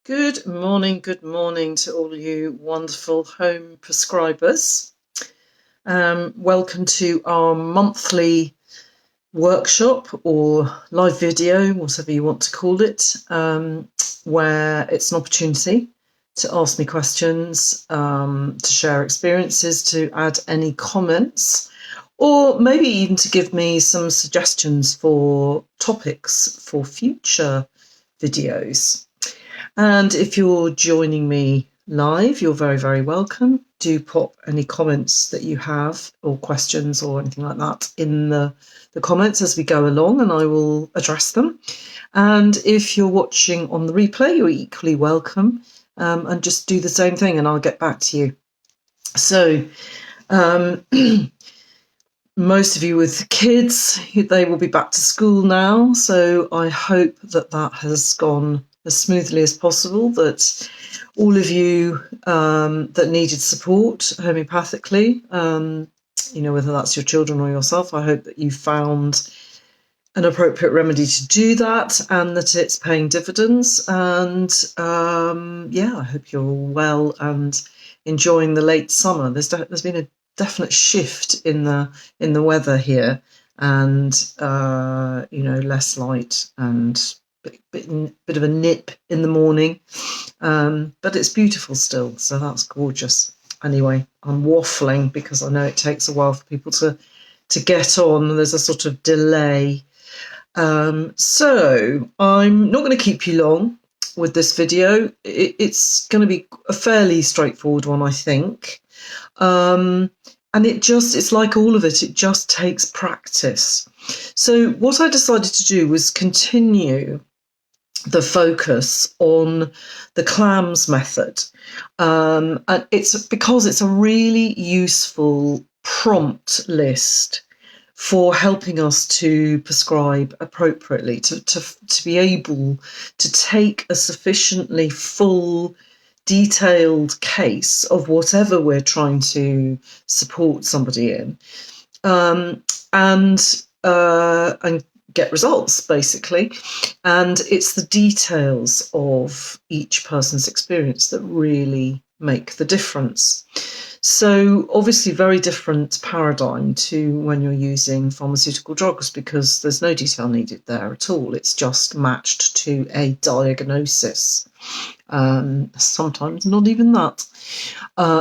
Good morning to all you wonderful home prescribers. Welcome to our monthly workshop or live video, whatever you want to call it, where it's an opportunity to ask me questions, to share experiences, to add any comments, or maybe even to give me some suggestions for topics for future videos. And if you're joining me live, you're very, very welcome. Do pop any comments that you have or questions or anything like that in the comments as we go along, and I will address them. And if you're watching on the replay, you're equally welcome, and just do the same thing and I'll get back to you. So most of you with kids, they will be back to school now, so I hope that has gone as smoothly as possible, that all of you that needed support homeopathically, whether that's your children or yourself, I hope that you found an appropriate remedy to do that and that it's paying dividends. And I hope you're all well and enjoying the late summer. There's been a definite shift in the weather here, and less light and bit of a nip in the morning, but it's beautiful still, so that's gorgeous. Anyway, I'm waffling because I know it takes a while for people to get on. There's a sort of delay. So I'm not going to keep you long with this video. It's going to be a fairly straightforward one, I think. And it's like all of it just takes practice. So what I decided to do was continue the focus on the CLAMS method. And it's because it's a really useful prompt list for helping us to prescribe appropriately, to be able to take a sufficiently full, detailed case of whatever we're trying to support somebody in, and get results, basically. And it's the details of each person's experience that really make the difference. So obviously very different paradigm to when you're using pharmaceutical drugs, because there's no detail needed there at all. It's just matched to a diagnosis. Sometimes not even that.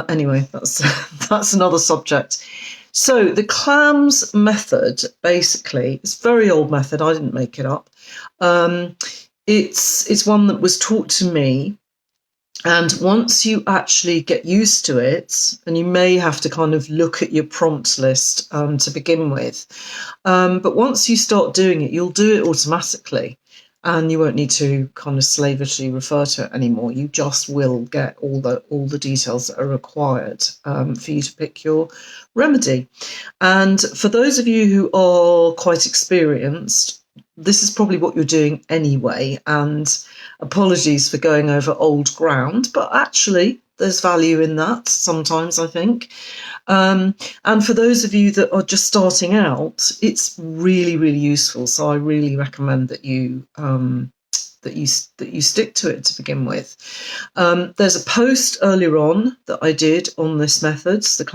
Anyway, that's another subject. So the CLAMS method, basically, it's a very old method. I didn't make it up. It's one that was taught to me. And once you actually get used to it, and you may have to kind of look at your prompt list to begin with, but once you start doing it, you'll do it automatically. And you won't need to kind of slavishly refer to it anymore. You just will get all the details that are required for you to pick your remedy. And for those of you who are quite experienced, this is probably what you're doing anyway. And apologies for going over old ground, but actually there's value in that sometimes, I think. And for those of you that are just starting out, it's really, really useful. So I really recommend that you stick to it to begin with. There's a post earlier on that I did on this method, the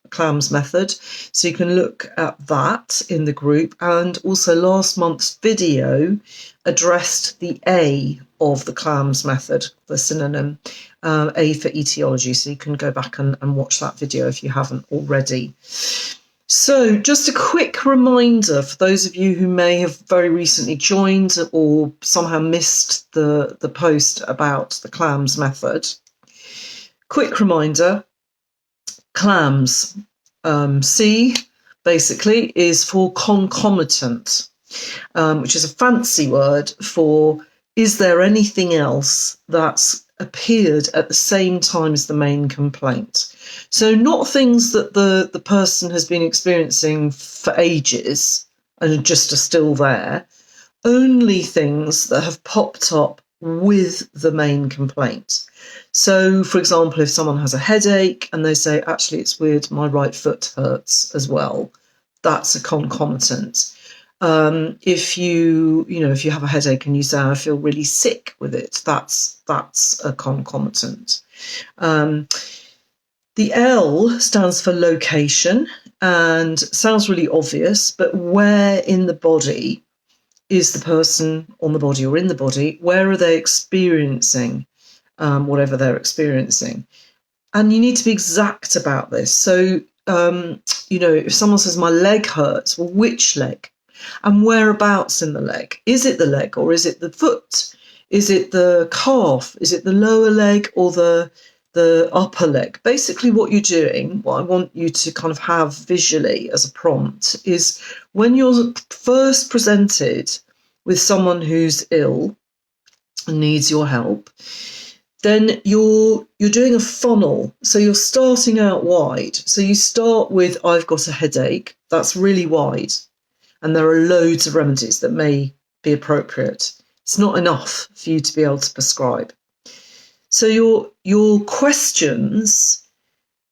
CLAMS method. So you can look at that in the group. And also last month's video addressed the A of the CLAMS method, the synonym, A for etiology. So you can go back and watch that video if you haven't already. So just a quick reminder for those of you who may have very recently joined or somehow missed the post about the CLAMS method. Quick reminder, CLAMS, C basically is for concomitant, which is a fancy word for is there anything else that's appeared at the same time as the main complaint. So not things that the person has been experiencing for ages and just are still there, only things that have popped up with the main complaint. So, for example, if someone has a headache and they say, actually, it's weird, my right foot hurts as well, that's a concomitant. If if you have a headache and you say, I feel really sick with it, that's a concomitant. The L stands for location, and sounds really obvious, but where in the body is the person on the body or in the body? Where are they experiencing whatever they're experiencing? And you need to be exact about this. So, if someone says, my leg hurts, well, which leg? And whereabouts in the leg? Is it the leg or is it the foot? Is it the calf? Is it the lower leg or the upper leg? Basically, what you're doing, what I want you to kind of have visually as a prompt, is when you're first presented with someone who's ill and needs your help, then you're doing a funnel. So you're starting out wide. So you start with, I've got a headache. That's really wide. And there are loads of remedies that may be appropriate. It's not enough for you to be able to prescribe. So your questions,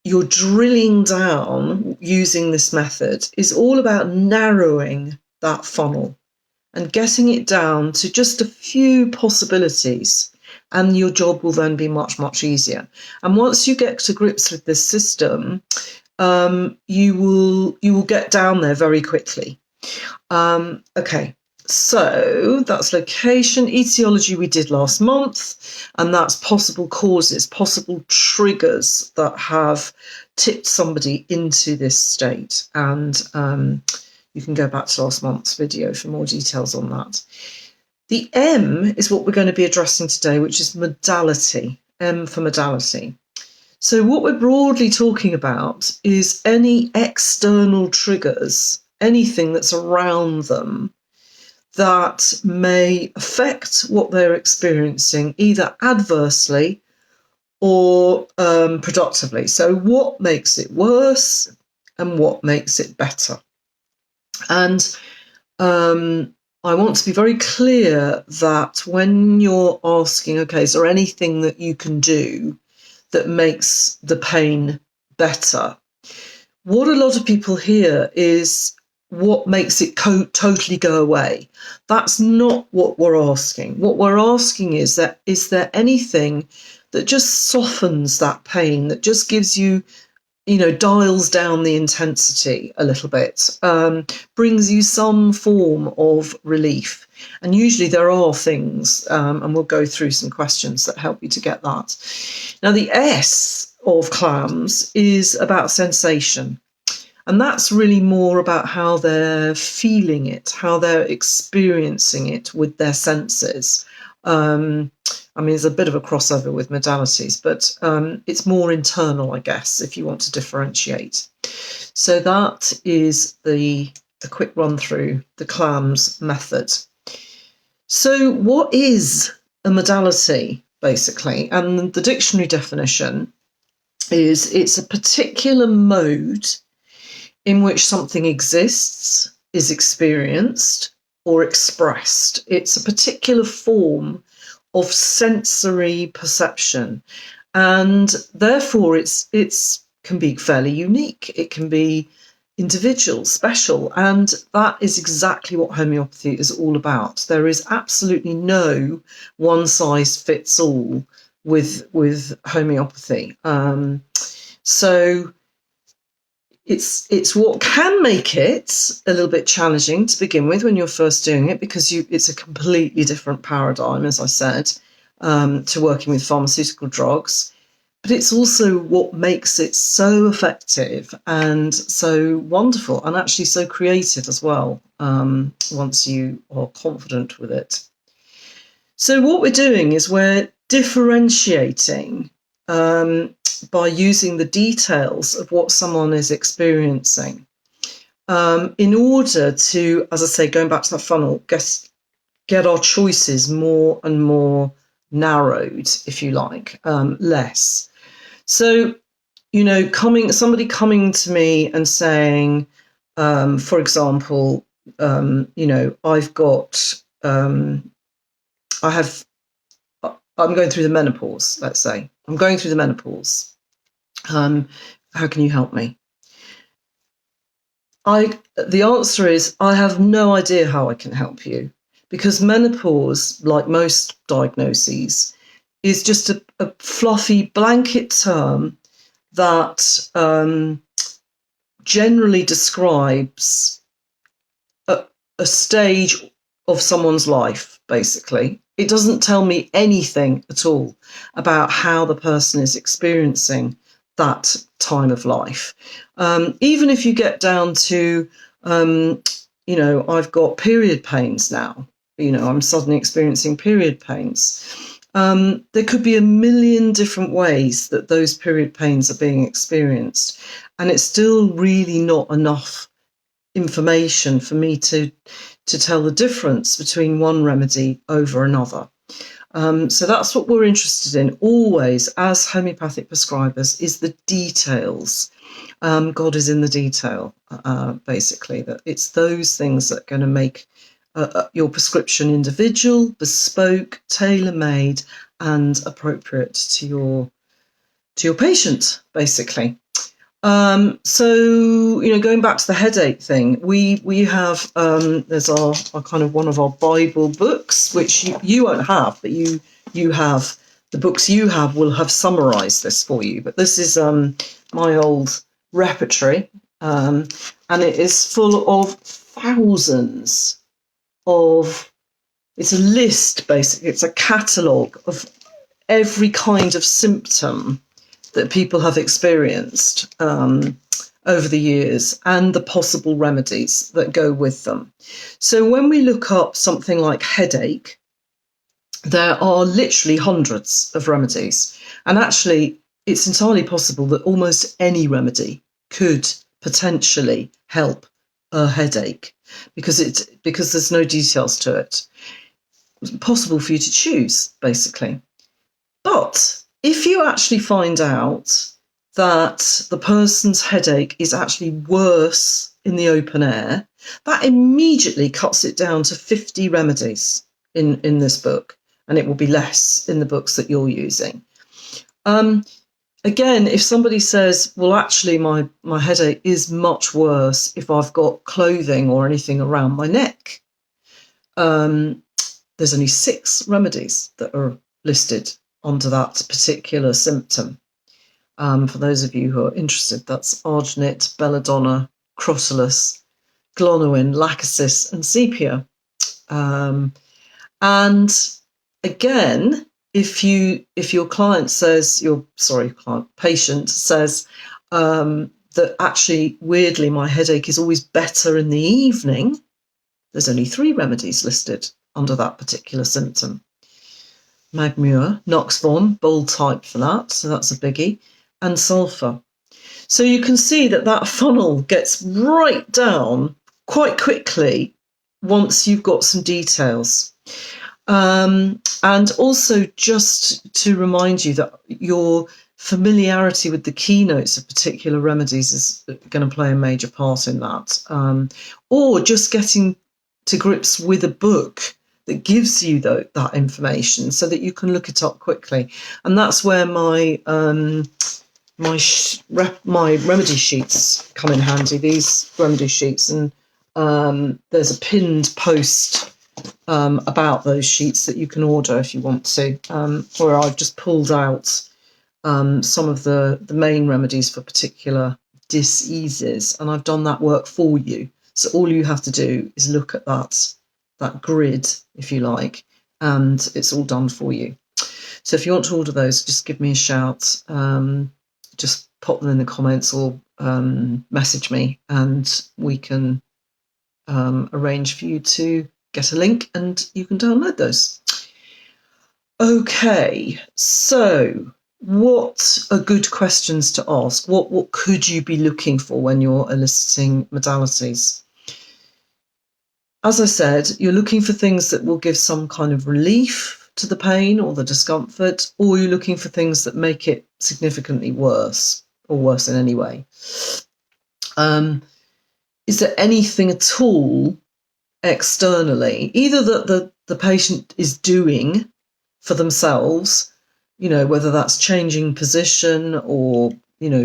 you're drilling down using this method, is all about narrowing that funnel and getting it down to just a few possibilities. And your job will then be much, much easier. And once you get to grips with this system, you will get down there very quickly. Okay, so that's location. Etiology we did last month, and that's possible causes, possible triggers that have tipped somebody into this state. And you can go back to last month's video for more details on that. The M is what we're going to be addressing today, which is modality, M for modality. So what we're broadly talking about is any external triggers, anything that's around them that may affect what they're experiencing, either adversely or productively. So what makes it worse and what makes it better? And I want to be very clear that when you're asking, okay, is there anything that you can do that makes the pain better? What a lot of people hear is what makes it totally go away. That's not what we're asking. What we're asking is there anything that just softens that pain, that just gives you, dials down the intensity a little bit, brings you some form of relief. And usually there are things, and we'll go through some questions that help you to get that. Now, the S of CLAMS is about sensation. And that's really more about how they're feeling it, how they're experiencing it with their senses. There's a bit of a crossover with modalities, but it's more internal, I guess, if you want to differentiate. So that is the quick run through the CLAMS method. So what is a modality, basically? And the dictionary definition is it's a particular mode in which something exists, is experienced, or expressed. It's a particular form of sensory perception, and therefore it's can be fairly unique. It can be individual, special, and that is exactly what homeopathy is all about. There is absolutely no one size fits all with homeopathy. So it's what can make it a little bit challenging to begin with when you're first doing it, because it's a completely different paradigm, as I said, to working with pharmaceutical drugs. But it's also what makes it so effective and so wonderful, and actually so creative as well, once you are confident with it. So what we're doing is we're differentiating by using the details of what someone is experiencing, in order to, as I say, going back to that funnel, get our choices more and more narrowed, if you like, less. So, somebody coming to me and saying, for example, I'm going through the menopause, let's say. I'm going through the menopause. How can you help me? The answer is I have no idea how I can help you, because menopause, like most diagnoses, is just a fluffy blanket term that generally describes a stage of someone's life, basically. It doesn't tell me anything at all about how the person is experiencing that time of life. Even if you get down to, I've got period pains now, I'm suddenly experiencing period pains. There could be a million different ways that those period pains are being experienced, and it's still really not enough information for me to tell the difference between one remedy over another. So that's what we're interested in always as homeopathic prescribers, is the details. God is in the detail, basically, that it's those things that are going to make your prescription individual, bespoke, tailor-made, and appropriate to your patient, basically. So, going back to the headache thing, we have, there's our kind of one of our Bible books, which you won't have, but you have, the books you have will have summarised this for you. But this is my old repertory, and it is full of thousands of, it's a list, basically, it's a catalogue of every kind of symptom that people have experienced over the years, and the possible remedies that go with them. So when we look up something like headache, there are literally hundreds of remedies. And actually, it's entirely possible that almost any remedy could potentially help a headache, because there's no details to it. It's possible for you to choose, basically. But if you actually find out that the person's headache is actually worse in the open air, that immediately cuts it down to 50 remedies in this book, and it will be less in the books that you're using. Again, if somebody says, well, actually, my headache is much worse if I've got clothing or anything around my neck, there's only 6 remedies that are listed onto that particular symptom. For those of you who are interested, that's arginate, belladonna, crotalus, glonoin, lachesis, and sepia. And again, if your client says, patient says that actually, weirdly, my headache is always better in the evening, there's only 3 remedies listed under that particular symptom. Magmure, Noxvom, bold type for that, so that's a biggie, and sulphur. So you can see that funnel gets right down quite quickly once you've got some details. And also, just to remind you that your familiarity with the keynotes of particular remedies is going to play a major part in that. Or just getting to grips with a book that gives you that information so that you can look it up quickly. And that's where my remedy sheets come in handy, these remedy sheets. And there's a pinned post about those sheets that you can order if you want to, where I've just pulled out some of the main remedies for particular diseases, and I've done that work for you. So all you have to do is look at that grid, if you like, and it's all done for you. So if you want to order those, just give me a shout. Just pop them in the comments or message me, and we can arrange for you to get a link and you can download those. Okay, so what are good questions to ask? What could you be looking for when you're eliciting modalities? As I said, you're looking for things that will give some kind of relief to the pain or the discomfort, or you're looking for things that make it significantly worse, or worse in any way. Is there anything at all externally, either that the patient is doing for themselves, whether that's changing position or,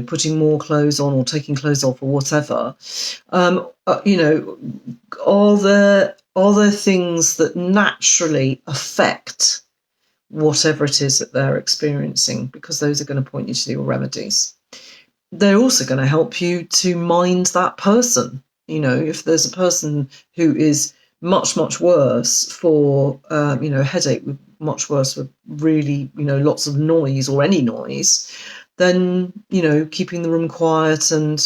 putting more clothes on or taking clothes off or whatever, are there things that naturally affect whatever it is that they're experiencing? Because those are going to point you to your remedies. They're also going to help you to mind that person. If there's a person who is much, much worse for, headache, much worse with really, lots of noise or any noise, then, keeping the room quiet and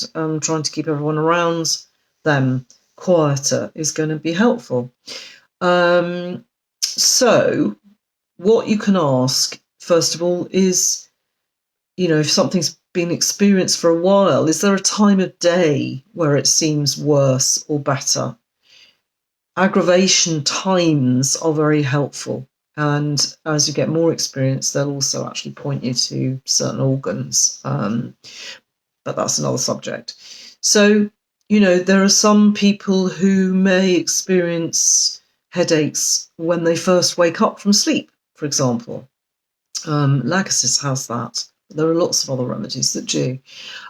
trying to keep everyone around them quieter is going to be helpful. So what you can ask, first of all, is, if something's been experienced for a while, is there a time of day where it seems worse or better? Aggravation times are very helpful. And as you get more experience, they'll also actually point you to certain organs. But that's another subject. So, there are some people who may experience headaches when they first wake up from sleep, for example. Lagasis has that. There are lots of other remedies that do.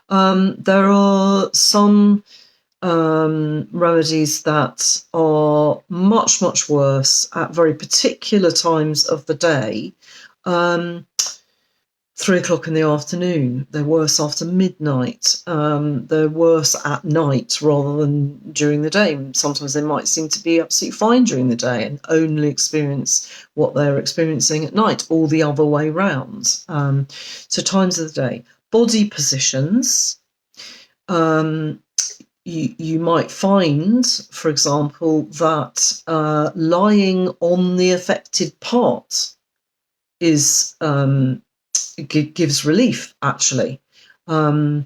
There are some remedies that are much, much worse at very particular times of the day. 3 o'clock in the afternoon. They're worse after midnight. They're worse at night rather than during the day. Sometimes they might seem to be absolutely fine during the day and only experience what they're experiencing at night, or the other way round. So times of the day. Body positions. You might find, for example, that lying on the affected part gives relief, actually. For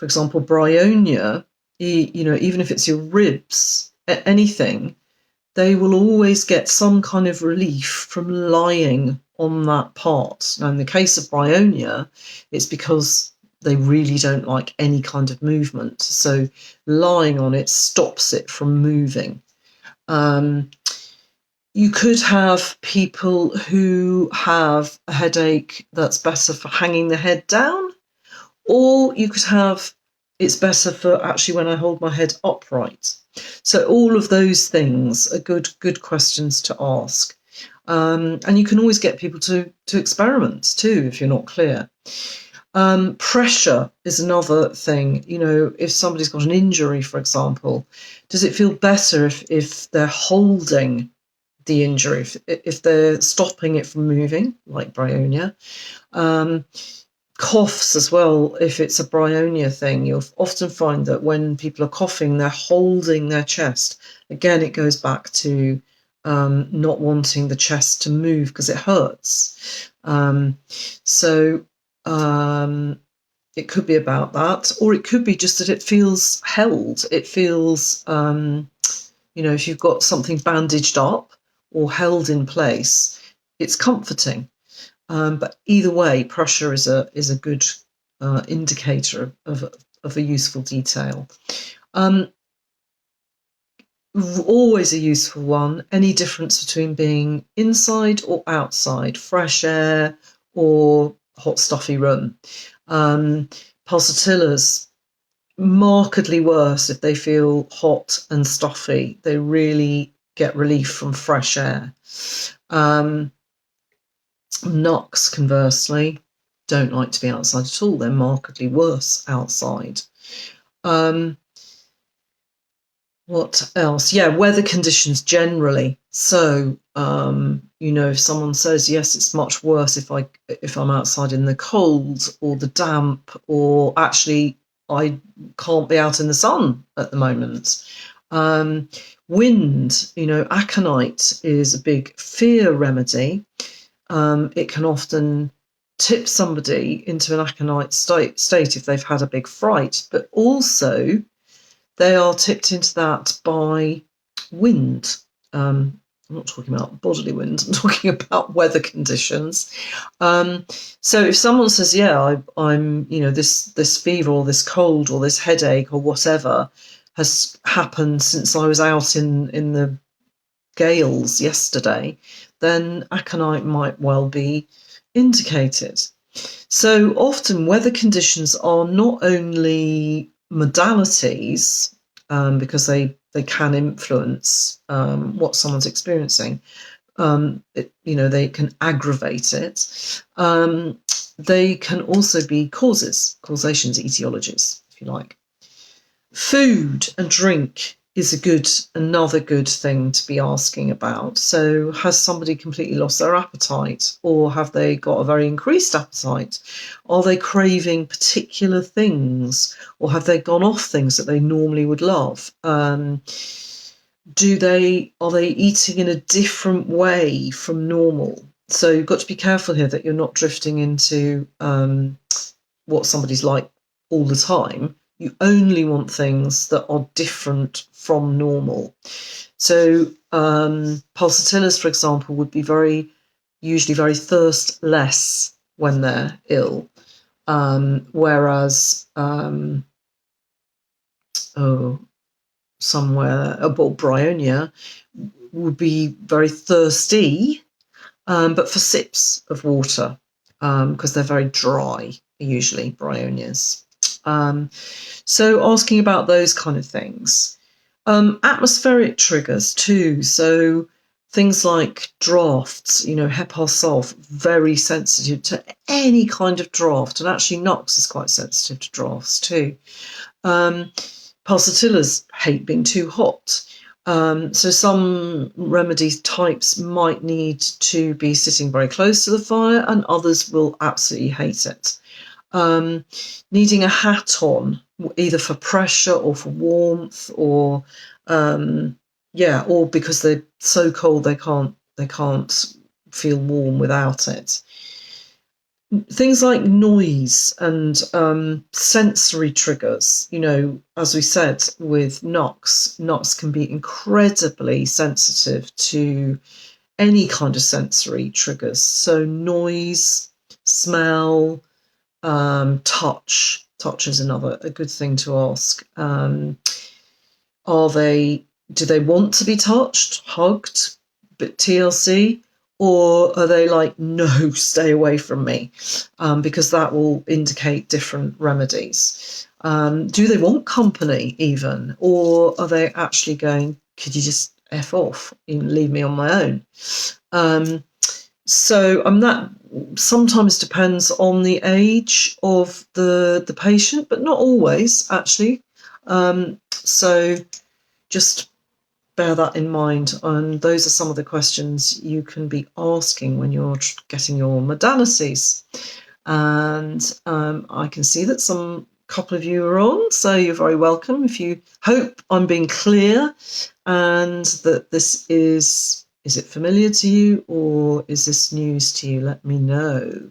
example, bryonia, even if it's your ribs, anything, they will always get some kind of relief from lying on that part. Now, in the case of bryonia, it's because they really don't like any kind of movement. So lying on it stops it from moving. You could have people who have a headache that's better for hanging the head down, or you could have it's better for actually when I hold my head upright. So all of those things are good questions to ask. And you can always get people to experiment too if you're not clear. Pressure is another thing. If somebody's got an injury, for example, does it feel better if they're holding the injury, if they're stopping it from moving, like bryonia? Coughs as well, if it's a bryonia thing, you'll often find that when people are coughing, they're holding their chest. Again, it goes back to not wanting the chest to move because it hurts. It could be about that, or it could be just that it feels held. It feels, if you've got something bandaged up or held in place, it's comforting. But either way, pressure is a good indicator of a useful detail. Always a useful one, any difference between being inside or outside, fresh air or hot stuffy room. Pulsatillas, markedly worse if they feel hot and stuffy. They really get relief from fresh air. Knocks, conversely, don't like to be outside at all. They're markedly worse outside. What else? Yeah, weather conditions generally. So, if someone says, yes, it's much worse if I'm outside in the cold or the damp, or actually I can't be out in the sun at the moment. Wind, aconite is a big fear remedy. It can often tip somebody into an aconite state if they've had a big fright, but also they are tipped into that by wind. I'm not talking about bodily wind, I'm talking about weather conditions. So if someone says, yeah, I'm this fever or this cold or this headache or whatever has happened since I was out in the gales yesterday, then aconite might well be indicated. So often weather conditions are not only modalities, because they can influence what someone's experiencing. They can aggravate it. They can also be causations, etiologies, if you like. Food and drink is another good thing to be asking about. So has somebody completely lost their appetite, or have they got a very increased appetite? Are they craving particular things, or have they gone off things that they normally would love? Are they eating in a different way from normal? So you've got to be careful here that you're not drifting into what somebody's like all the time. You only want things that are different from normal. So pulsatillas, for example, would be usually very thirstless when they're ill, whereas Bryonia would be very thirsty, but for sips of water, because they're very dry, usually, Bryonias. So asking about those kind of things. Atmospheric triggers too. So things like drafts, Hepar sulf, very sensitive to any kind of draft. And actually Nox is quite sensitive to drafts too. Pulsatillas hate being too hot. So some remedy types might need to be sitting very close to the fire, and others will absolutely hate it. Needing a hat on, either for pressure or for warmth, or because they're so cold they can't feel warm without it. Things like noise and sensory triggers, as we said with Nox can be incredibly sensitive to any kind of sensory triggers. So noise, smell, touch is a good thing to ask. Do they want to be touched, hugged, bit TLC, or are they like, no, stay away from me? Because that will indicate different remedies. Do they want company even, or are they actually going, could you just F off and leave me on my own? So that sometimes depends on the age of the patient, but not always, actually. So just bear that in mind. And those are some of the questions you can be asking when you're getting your modalities. And I can see that couple of you are on, so you're very welcome. If you hope I'm being clear and that this is it familiar to you, or is this news to you? Let me know.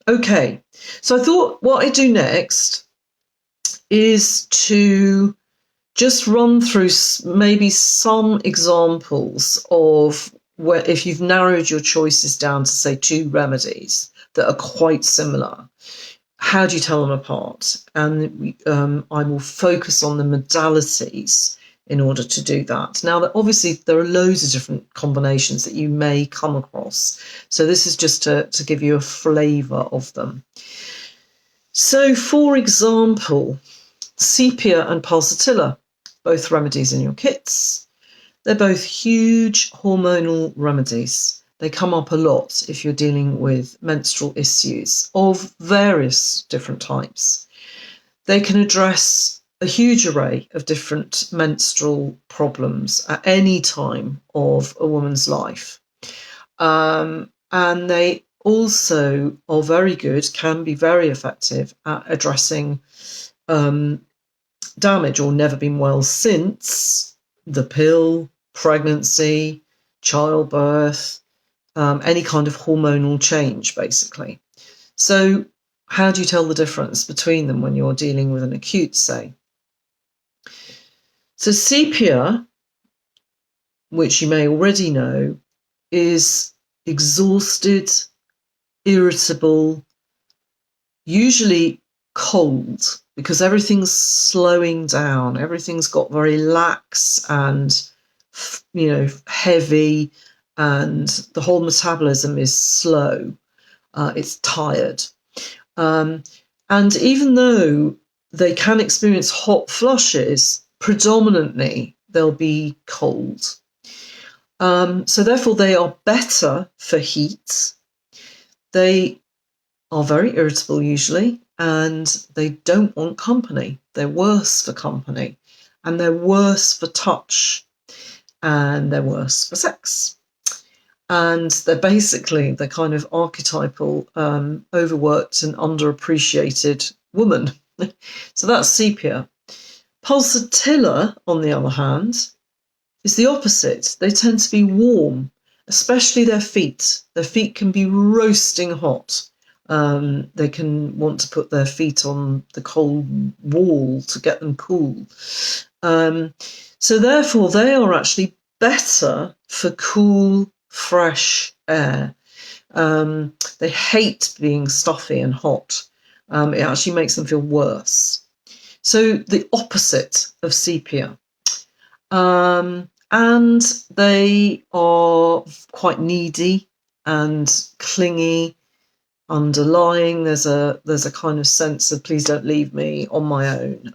Okay, so I thought what I do next is to just run through maybe some examples of where, if you've narrowed your choices down to, say, 2 remedies that are quite similar, how do you tell them apart? And I will focus on the modalities in order to do that. Now, obviously, there are loads of different combinations that you may come across. So this is just to give you a flavour of them. So, for example, sepia and pulsatilla, both remedies in your kits. They're both huge hormonal remedies. They come up a lot if you're dealing with menstrual issues of various different types. They can address a huge array of different menstrual problems at any time of a woman's life. And they also are very good, can be very effective at addressing damage or never been well since the pill, pregnancy, childbirth, any kind of hormonal change, basically. So how do you tell the difference between them when you're dealing with an acute, say? So sepia, which you may already know, is exhausted, irritable, usually cold, because everything's slowing down. Everything's got very lax and, heavy, and the whole metabolism is slow. It's tired. And even though they can experience hot flushes, predominantly they'll be cold. So therefore they are better for heat. They are very irritable usually, and they don't want company. They're worse for company, and they're worse for touch, and they're worse for sex. And they're basically the kind of archetypal overworked and underappreciated woman. So that's sepia. Pulsatilla, on the other hand, is the opposite. They tend to be warm, especially their feet. Their feet can be roasting hot. They can want to put their feet on the cold wall to get them cool. So therefore, they are actually better for cool, fresh air. They hate being stuffy and hot. It actually makes them feel worse. So the opposite of sepia. And they are quite needy and clingy. Underlying, there's a kind of sense of please don't leave me on my own,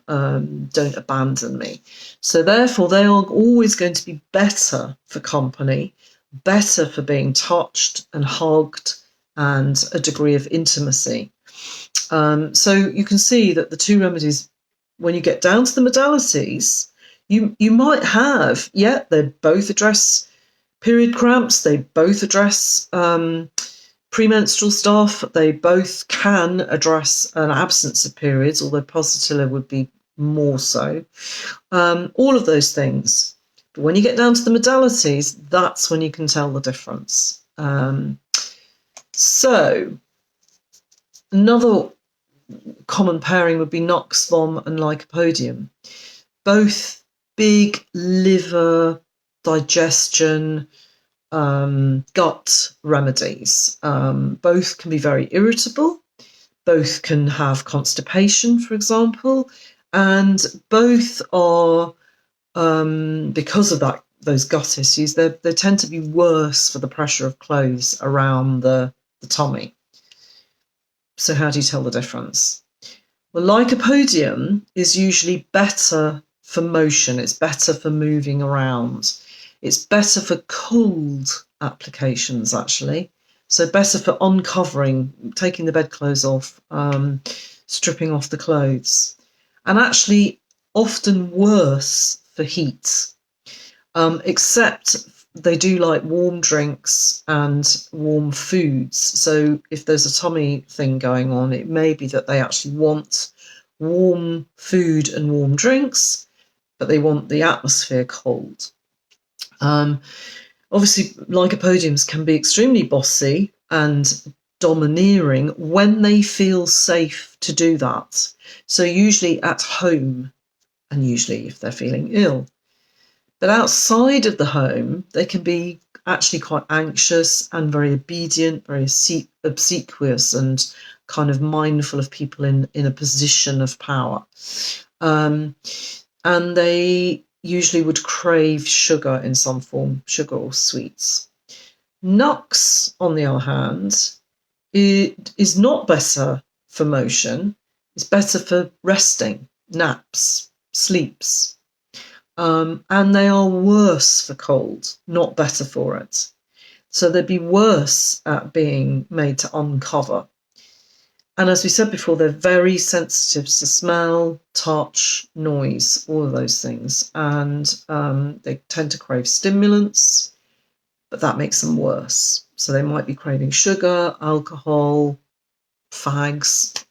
don't abandon me. So therefore they are always going to be better for company, better for being touched and hugged and a degree of intimacy. So you can see that the two remedies, when you get down to the modalities, you might have, they both address period cramps, they both address premenstrual stuff, they both can address an absence of periods, although pulsatilla would be more so. All of those things. But when you get down to the modalities, that's when you can tell the difference. So another common pairing would be Nux vom and Lycopodium. Both big liver, digestion, gut remedies. Both can be very irritable. Both can have constipation, for example, and both are, because of those gut issues, they tend to be worse for the pressure of clothes around the tummy. So how do you tell the difference? Well, Lycopodium is usually better for motion. It's better for moving around. It's better for cold applications, actually. So better for uncovering, taking the bedclothes off, stripping off the clothes. And actually often worse for heat, except they do like warm drinks and warm foods. So if there's a tummy thing going on, it may be that they actually want warm food and warm drinks, but they want the atmosphere cold. Obviously, Lycopodiums can be extremely bossy and domineering when they feel safe to do that. So usually at home, and usually if they're feeling ill. But outside of the home, they can be actually quite anxious and very obedient, very obsequious, and kind of mindful of people in a position of power. And they usually would crave sugar in some form, sugar or sweets. Nux, on the other hand, is not better for motion. It's better for resting, naps, sleeps. And they are worse for cold, not better for it. So they'd be worse at being made to uncover. And as we said before, they're very sensitive to smell, touch, noise, all of those things. And they tend to crave stimulants, but that makes them worse. So they might be craving sugar, alcohol, fags,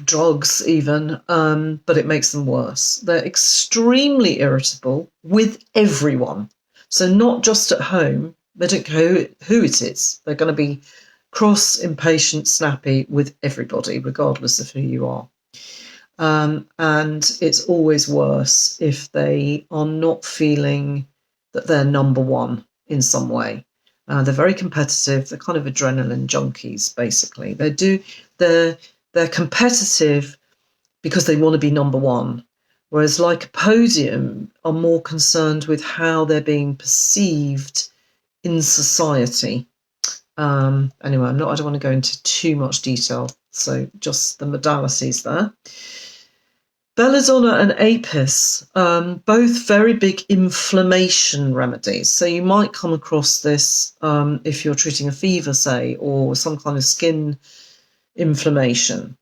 drugs even, but it makes them worse. They're extremely irritable with everyone. So not just at home. They don't care who it is. They're going to be cross, impatient, snappy with everybody, regardless of who you are. And it's always worse if they are not feeling that they're number one in some way. They're very competitive. They're kind of adrenaline junkies, basically. They're competitive because they want to be number one, whereas Lycopodium are more concerned with how they're being perceived in society. Anyway, I don't want to go into too much detail, so just the modalities there. Belladonna and apis, both very big inflammation remedies. So you might come across this if you're treating a fever, say, or some kind of skin inflammation.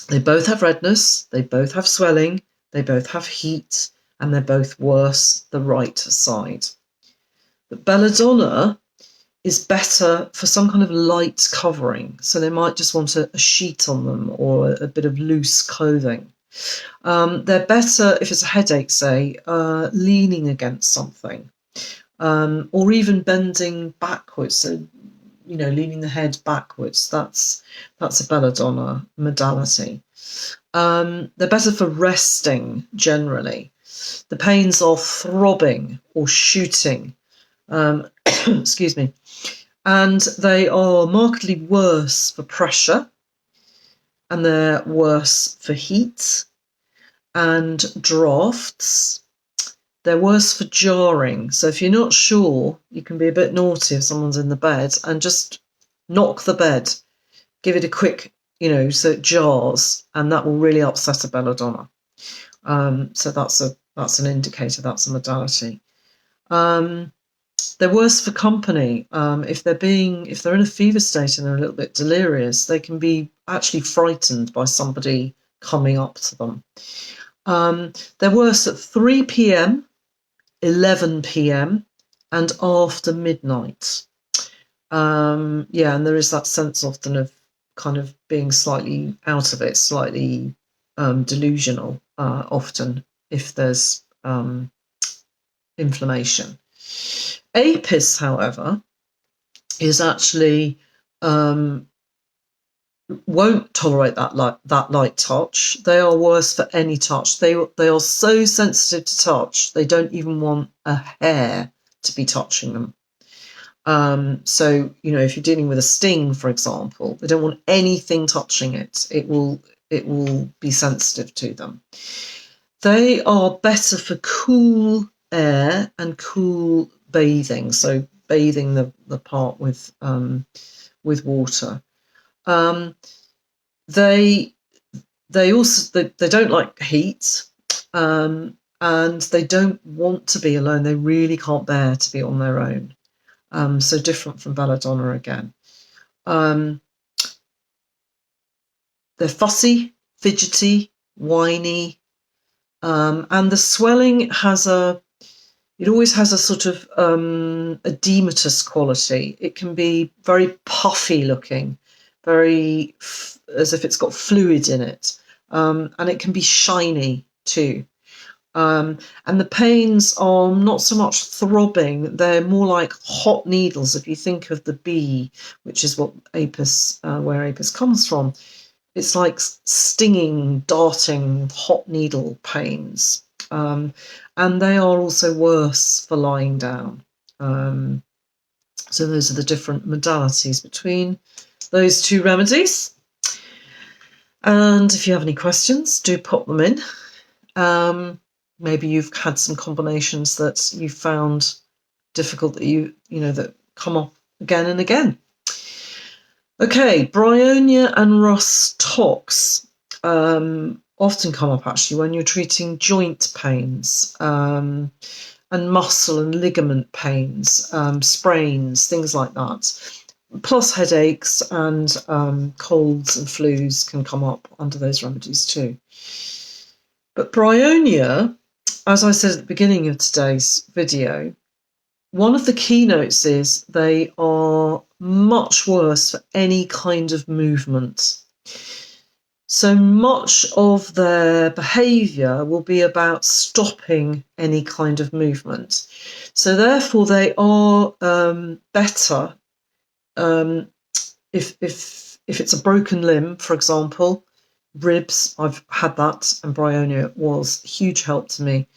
They both have redness, they both have swelling, they both have heat, and they're both worse the right side. But belladonna is better for some kind of light covering. So they might just want a sheet on them or a bit of loose clothing. They're better if it's a headache, say, leaning against something, or even bending backwards. So, leaning the head backwards. That's a belladonna modality. They're better for resting generally. The pains are throbbing or shooting. Excuse me. And they are markedly worse for pressure, and they're worse for heat and drafts. They're worse for jarring. So if you're not sure, you can be a bit naughty if someone's in the bed and just knock the bed. Give it a quick, so it jars, and that will really upset a belladonna. So that's an indicator, that's a modality. They're worse for company. If they're in a fever state and they're a little bit delirious, they can be actually frightened by somebody coming up to them. They're worse at 3 p.m, 11 p.m, and after midnight. And there is that sense often of kind of being slightly out of it, slightly delusional, often if there's inflammation. Apis, however, is actually won't tolerate that light touch. They are worse for any touch. They are so sensitive to touch, they don't even want a hair to be touching them. So, if you're dealing with a sting, for example, they don't want anything touching it. It will be sensitive to them. They are better for cool air and cool bathing. So bathing the part with water. They don't like heat, and they don't want to be alone. They really can't bear to be on their own. So different from belladonna again. They're fussy, fidgety, whiny, and the swelling always has a sort of edematous quality. It can be very puffy looking, very as if it's got fluid in it, and it can be shiny too. And the pains are not so much throbbing, they're more like hot needles. If you think of the bee, which is what where apis comes from, it's like stinging, darting, hot needle pains. And they are also worse for lying down. So those are the different modalities between those two remedies. And if you have any questions, do pop them in. Maybe you've had some combinations that you found difficult that that come up again and again. Okay, bryonia and Rus tox often come up actually when you're treating joint pains and muscle and ligament pains, sprains, things like that. Plus headaches and colds and flus can come up under those remedies too. But bryonia, as I said at the beginning of today's video, one of the keynotes is they are much worse for any kind of movement. So much of their behaviour will be about stopping any kind of movement. So therefore they are better if it's a broken limb, for example, ribs. I've had that, and bryonia was a huge help to me.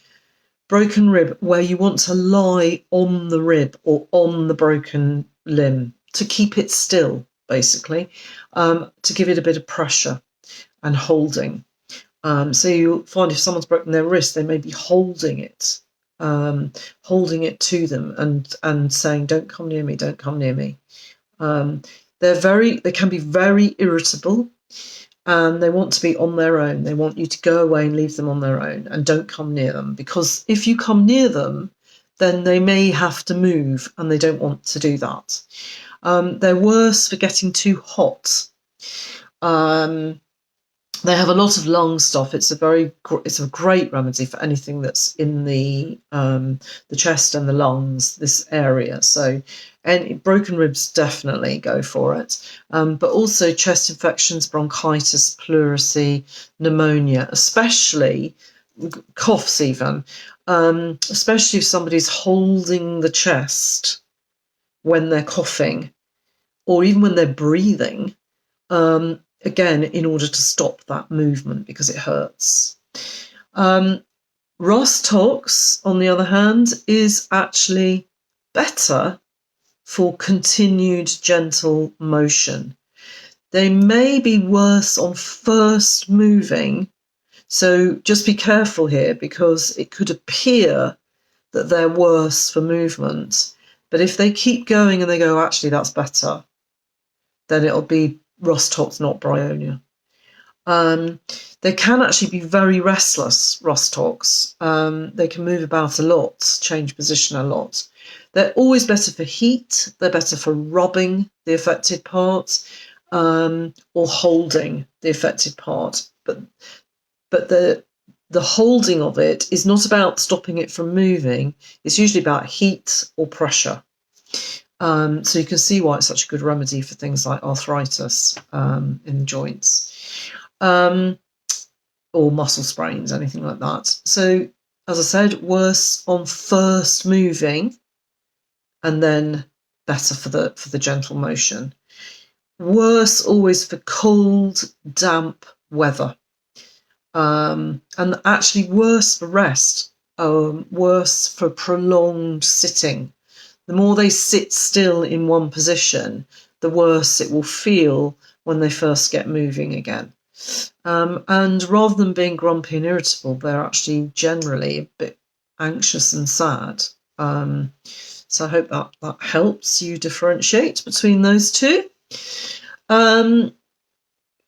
Broken rib, where you want to lie on the rib or on the broken limb to keep it still, basically, to give it a bit of pressure and holding. So you'll find if someone's broken their wrist, they may be holding it to them and saying, "Don't come near me, don't come near me." They can be very irritable, and they want to be on their own. They want you to go away and leave them on their own, and don't come near them, because if you come near them, then they may have to move, and they don't want to do that. They're worse for getting too hot. They have a lot of lung stuff. It's a great remedy for anything that's in the chest and the lungs, this area. So, any broken ribs, definitely go for it. But also chest infections, bronchitis, pleurisy, pneumonia, especially coughs, even, especially if somebody's holding the chest when they're coughing, or even when they're breathing. Again, in order to stop that movement, because it hurts. Ros tox, on the other hand, is actually better for continued gentle motion. They may be worse on first moving, so just be careful here, because it could appear that they're worse for movement. But if they keep going and they go, actually, that's better, then it'll be Ros tox, not bryonia. They can actually be very restless, Ros tox. They can move about a lot, change position a lot. They're always better for heat. They're better for rubbing the affected part, or holding the affected part. But the holding of it is not about stopping it from moving. It's usually about heat or pressure. So you can see why it's such a good remedy for things like arthritis in the joints, or muscle sprains, anything like that. So, as I said, worse on first moving, and then better for the gentle motion. Worse always for cold, damp weather, and actually worse for rest. Worse for prolonged sitting. The more they sit still in one position, the worse it will feel when they first get moving again. And rather than being grumpy and irritable, they're actually generally a bit anxious and sad. So I hope that helps you differentiate between those two.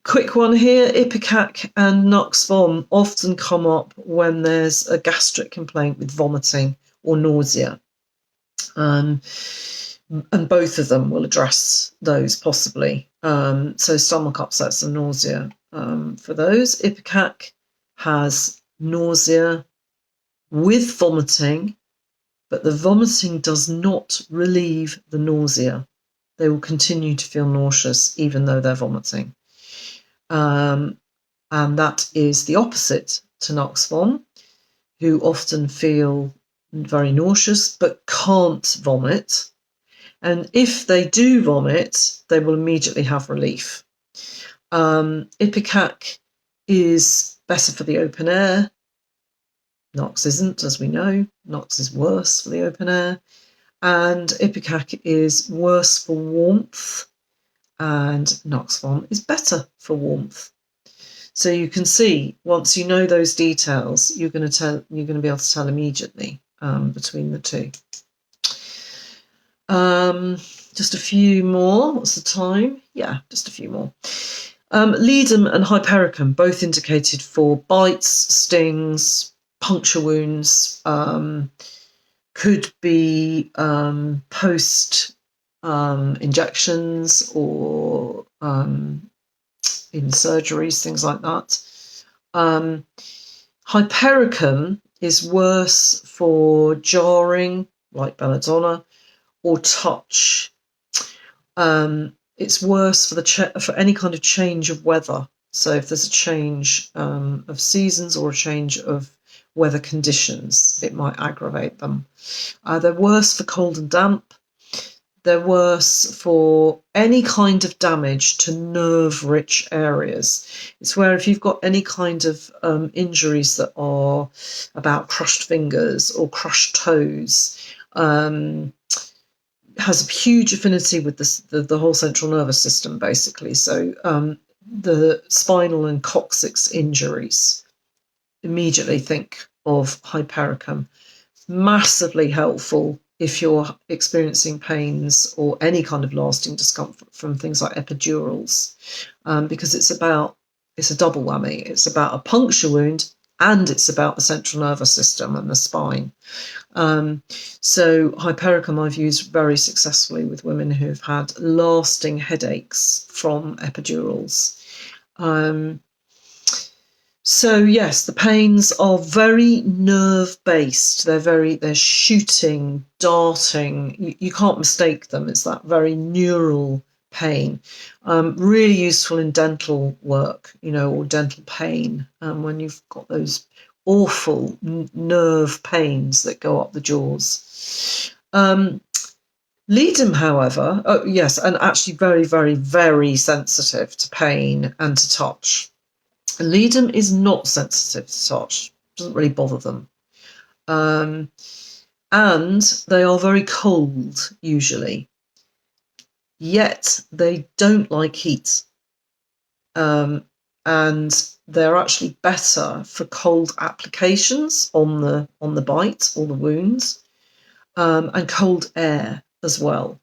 Quick one here, Ipecac and Nux Vom often come up when there's a gastric complaint with vomiting or nausea. And both of them will address those possibly. So stomach upsets and nausea for those. Ipecac has nausea with vomiting, but the vomiting does not relieve the nausea. They will continue to feel nauseous even though they're vomiting. And that is the opposite to Nux Vom, who often feel very nauseous but can't vomit. And if they do vomit, they will immediately have relief. Ipecac is better for the open air. Nux isn't, as we know. Nux is worse for the open air. And Ipecac is worse for warmth, and Nux Vom is better for warmth. So you can see, once you know those details, you're going to be able to tell immediately between the two. Just a few more. What's the time? Yeah, just a few more. Ledum and hypericum, both indicated for bites, stings, puncture wounds, could be post injections or in surgeries, things like that. Hypericum is worse for jarring, like belladonna, or touch. It's worse for any kind of change of weather. So if there's a change of seasons or a change of weather conditions, it might aggravate them. They're worse for cold and damp. They're worse for any kind of damage to nerve-rich areas. It's where if you've got any kind of injuries that are about crushed fingers or crushed toes, has a huge affinity with the whole central nervous system, basically. So the spinal and coccyx injuries, immediately think of hypericum. Massively helpful if you're experiencing pains or any kind of lasting discomfort from things like epidurals, because it's a double whammy. It's about a puncture wound and it's about the central nervous system and the spine. So hypericum I've used very successfully with women who've had lasting headaches from epidurals. So yes, the pains are very nerve-based. They're shooting, darting. You can't mistake them. It's that very neural pain. Really useful in dental work, or dental pain, when you've got those awful nerve pains that go up the jaws. Ledum, however, yes, and actually very, very, very sensitive to pain and to touch. Ledum is not sensitive to touch, doesn't really bother them. And they are very cold, usually. Yet they don't like heat. And they're actually better for cold applications on the bite or the wounds, and cold air as well.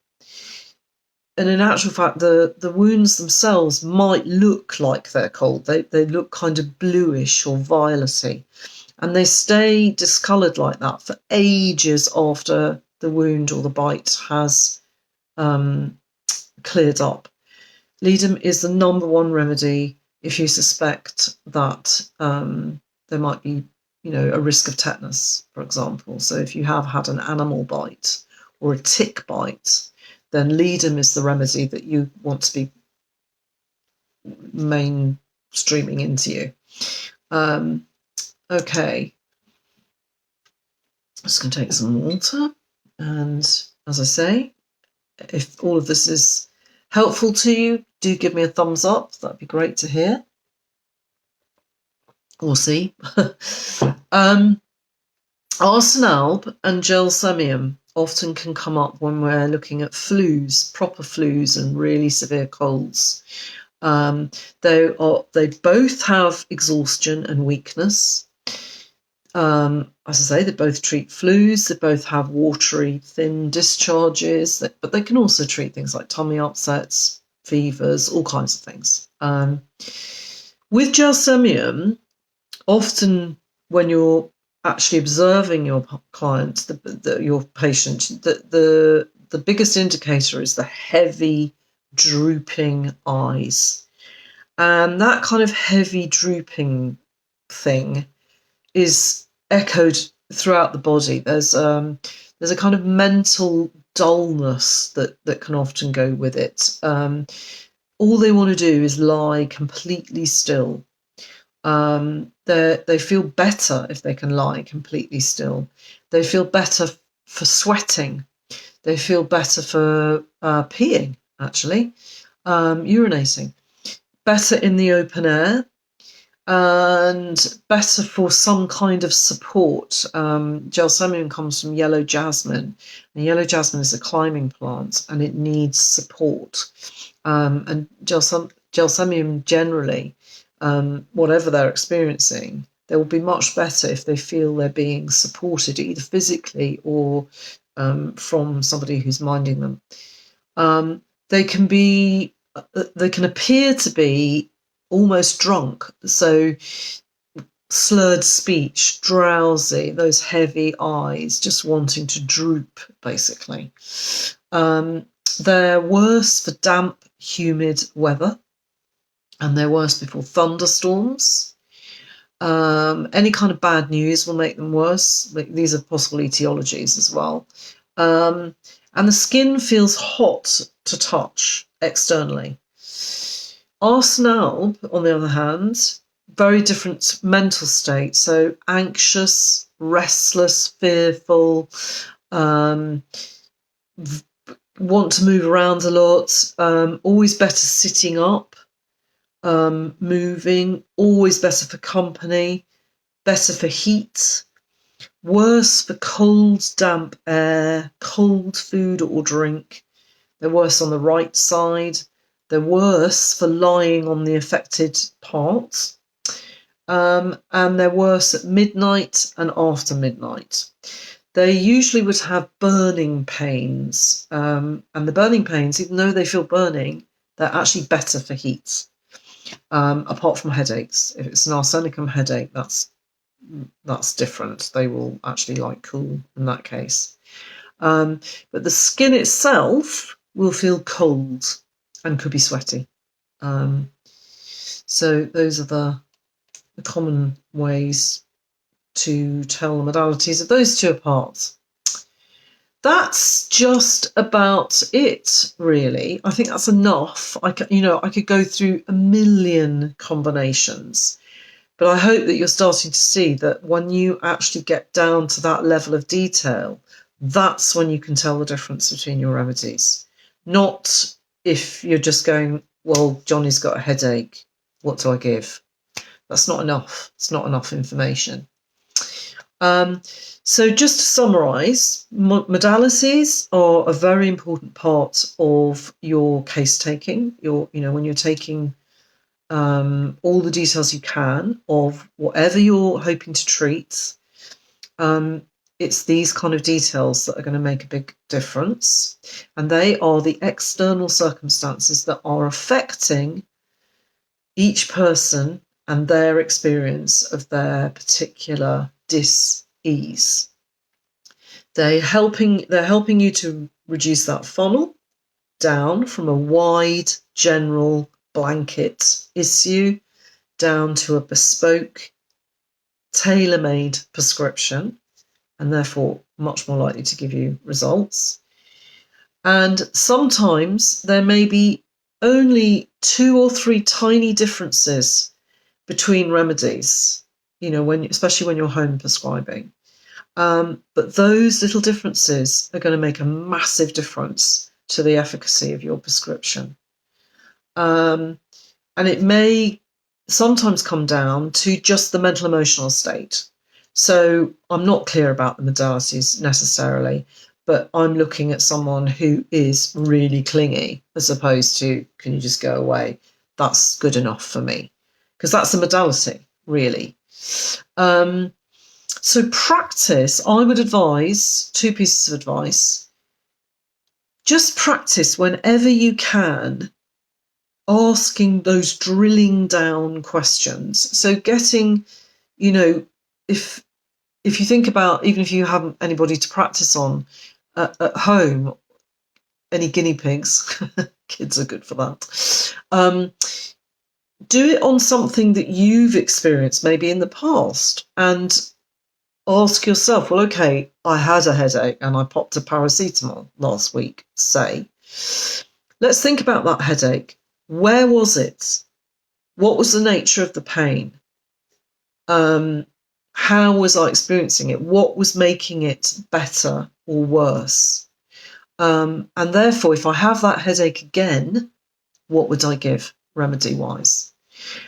And in actual fact, the wounds themselves might look like they're cold. They look kind of bluish or violety, and they stay discoloured like that for ages after the wound or the bite has cleared up. Ledum is the number one remedy if you suspect that there might be, a risk of tetanus, for example. So if you have had an animal bite or a tick bite, then Ledum is the remedy that you want to be mainstreaming into you. Okay. I'm just going to take some water. And as I say, if all of this is helpful to you, do give me a thumbs up. That'd be great to hear or see. Arsenalb and gelsemium often can come up when we're looking at flus, proper flus and really severe colds. They both have exhaustion and weakness. As I say, they both treat flus. They both have watery, thin discharges, but they can also treat things like tummy upsets, fevers, all kinds of things. With gelsemium, often when you're actually observing your client, your patient, the biggest indicator is the heavy, drooping eyes. And that kind of heavy drooping thing is echoed throughout the body. There's a kind of mental dullness that can often go with it. All they want to do is lie completely still. They feel better if they can lie completely still. They feel better for sweating. They feel better for peeing, actually, urinating. Better in the open air, and better for some kind of support. Gelsemium comes from yellow jasmine, and yellow jasmine is a climbing plant, and it needs support. And gelsemium generally, whatever they're experiencing, they will be much better if they feel they're being supported, either physically or from somebody who's minding them. They can appear to be almost drunk, so slurred speech, drowsy, those heavy eyes, just wanting to droop, basically. They're worse for damp, humid weather, and they're worse before thunderstorms. Any kind of bad news will make them worse. These are possible etiologies as well. And the skin feels hot to touch externally. Arsenalb, on the other hand, very different mental state. So anxious, restless, fearful, want to move around a lot, always better sitting up, moving, always better for company, better for heat, worse for cold, damp air, cold food or drink. They're worse on the right side. They're worse for lying on the affected part. And they're worse at midnight and after midnight. they usually would have burning pains. And the burning pains, even though they feel burning, they're actually better for heat, apart from headaches. If it's an arsenicum headache, that's different. They will actually like cool in that case. But the skin itself will feel cold and could be sweaty. So those are the common ways to tell the modalities of those two apart. That's just about it, really. I think that's enough. I could go through a million combinations, but I hope that you're starting to see that when you actually get down to that level of detail, that's when you can tell the difference between your remedies. Not if you're just going, well, Johnny's got a headache, what do I give? That's not enough. It's not enough information. So just to summarise, modalities are a very important part of your case taking. When you're taking all the details you can of whatever you're hoping to treat, it's these kind of details that are going to make a big difference. And they are the external circumstances that are affecting each person and their experience of their particular dis-ease. They're helping you to reduce that funnel down from a wide, general blanket issue down to a bespoke, tailor-made prescription, and therefore much more likely to give you results. And sometimes there may be only 2 or 3 tiny differences between remedies, especially when you're home prescribing. But those little differences are going to make a massive difference to the efficacy of your prescription. And it may sometimes come down to just the mental emotional state. So I'm not clear about the modalities necessarily, but I'm looking at someone who is really clingy as opposed to, can you just go away? That's good enough for me, because that's a modality, really. So practice, I would advise 2 pieces of advice. Just practice whenever you can, asking those drilling down questions. So getting, if you think about, even if you haven't anybody to practice on at home, any guinea pigs, kids are good for that. Do it on something that you've experienced maybe in the past, and ask yourself, well, okay, I had a headache and I popped a paracetamol last week, say. Let's think about that headache. Where was it? What was the nature of the pain? How was I experiencing it? What was making it better or worse? And therefore, if I have that headache again, what would I give remedy-wise?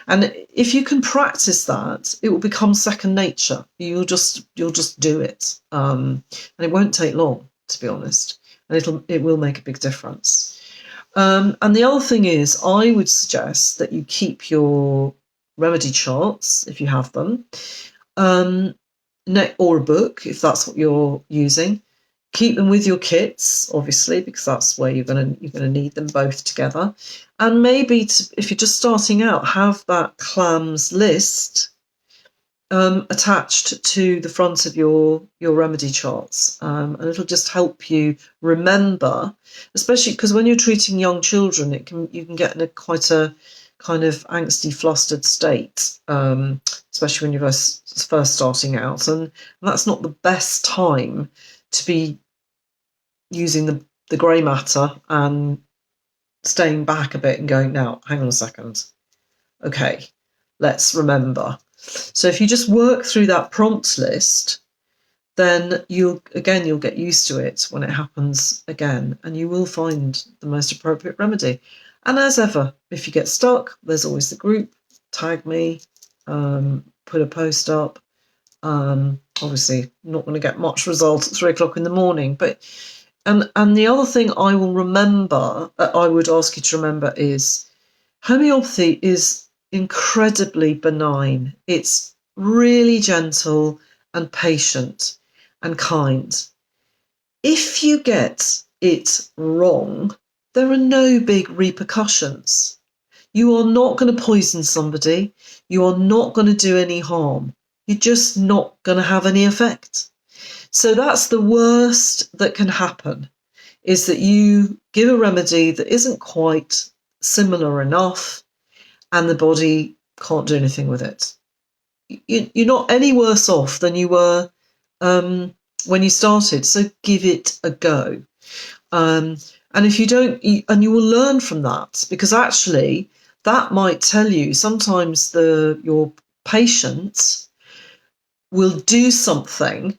And if you can practice that, it will become second nature. You'll just do it, and it won't take long, to be honest. And it will make a big difference. And the other thing is, I would suggest that you keep your remedy charts, if you have them, or a book, if that's what you're using. Keep them with your kits, obviously, because that's where you're going to need them both together. And maybe if you're just starting out, have that CLAMS list attached to the front of your remedy charts, and it'll just help you remember, especially because when you're treating young children, you can get in quite a kind of angsty, flustered state, especially when you're first starting out, and that's not the best time to be using the grey matter and staying back a bit and going, now, hang on a second. Okay, let's remember. So if you just work through that prompt list, then you'll get used to it when it happens again, and you will find the most appropriate remedy. And as ever, if you get stuck, there's always the group. Tag me, put a post up. Obviously, not going to get much result at 3 o'clock in the morning, but and the other thing I would ask you to remember is homeopathy is incredibly benign. It's really gentle and patient, and kind. If you get it wrong, there are no big repercussions. You are not going to poison somebody. You are not going to do any harm. You're just not going to have any effect. So that's the worst that can happen, is that you give a remedy that isn't quite similar enough and the body can't do anything with it. You're not any worse off than you were when you started, so give it a go. And if you don't, and you will learn from that, because actually that might tell you sometimes your patient will do something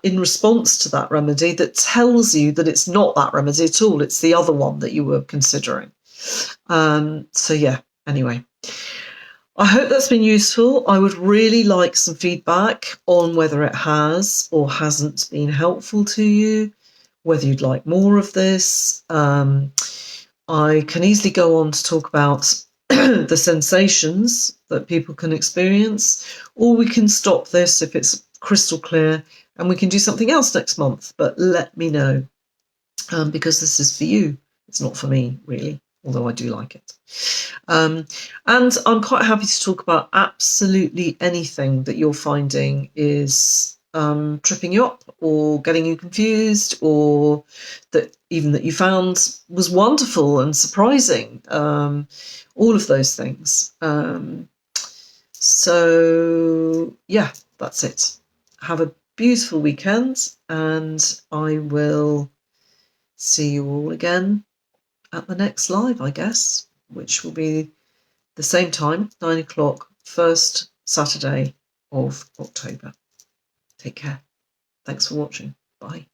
in response to that remedy that tells you that it's not that remedy at all. It's the other one that you were considering. So yeah, anyway. I hope that's been useful. I would really like some feedback on whether it has or hasn't been helpful to you, whether you'd like more of this. I can easily go on to talk about the sensations that people can experience, or we can stop this if it's crystal clear and we can do something else next month. But let me know, because this is for you. It's not for me, really, although I do like it. And I'm quite happy to talk about absolutely anything that you're finding is tripping you up or getting you confused, or that you found was wonderful and surprising. All of those things. So yeah, that's it. Have a beautiful weekend, and I will see you all again at the next live, I guess, which will be the same time, 9 o'clock, first Saturday of October. Take care. Thanks for watching. Bye.